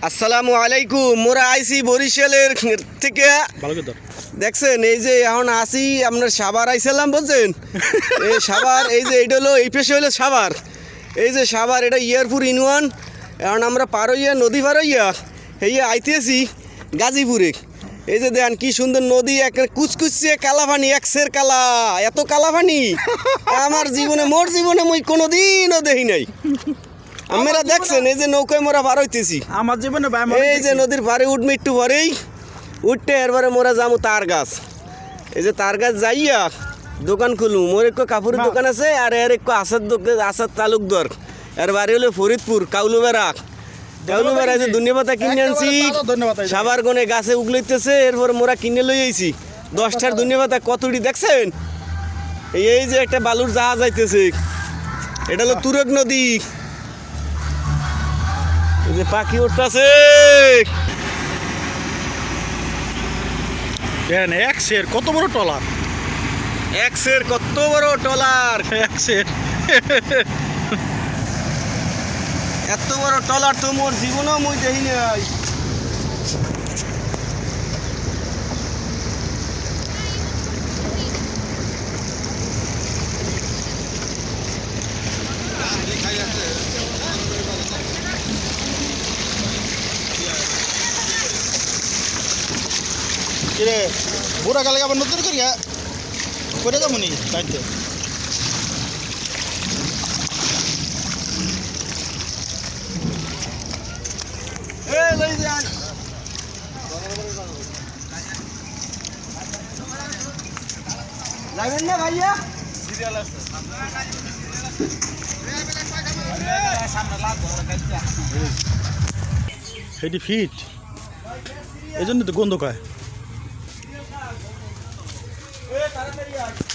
আসসালামু আলাইকুম। মোরা আইসি বরিশালের থেকে। দেখছেন এই যে এখন আসি আপনার সাভার আইছিলাম বলছেন। এই সাভার এই যে এইটা হলো এই পেশে হলো সাভার। এই যে সাভার এটা ইয়ারপুর ইউনিয়ন। এখন আমরা পার হইয়া নদী পার হইয়া হইয়া আইতেছি গাজীপুরে। এই যে দেখেন কি সুন্দর নদী, এক কুচকুচে কালা পানি, এক সের কালা, এত কালা পানি আমার জীবনে মোর জীবনে মুই কোনোদিনও দেখি নাই। আমরা দেখছেন এই যে নৌকায় মোরা পার হইতেছি আমার জীবনে এই যে নদীর পাড়ে উঠবে একটু পরেই উঠতে এরপরে মোরা যাবো তার গাছ। এই যে তার গাছ যাইয়া দোকান খুলু। মোর একটু কাপড়ের দোকান আছে আর এর একটু আসার দোকান, আসার তালুকদার। এর বাড়ি হলো ফরিদপুর কাউলুবেড়া। কাউলুবেড়া যে দুনিয়া পাতা কিনে আনছি সাবার গনে গাছে উগলাইতেছে। এরপর মোরা কিনে লই আইছি 10টার দুনিয়া পাতা কতটি দেখছেন। এই যে একটা বালুর জাহাজ আইতেছে, এটা হলো তুরক নদী। এই যে পাখি উঠতেছে। এক সের কত বড় টলার, এক সের কত বড় টলার, এক সের এত বড় টলার তো মোর জীবনেও মুই দেখি নাই। কিরে বুড়া গালে আবার নতুন করিয়া করে যাবো নি বাড়িতে। যাবেন না ভাইয়া? সেটি ফিট, এই জন্য তো গন্ধ খায়। তাড়াতাড়ি আয়।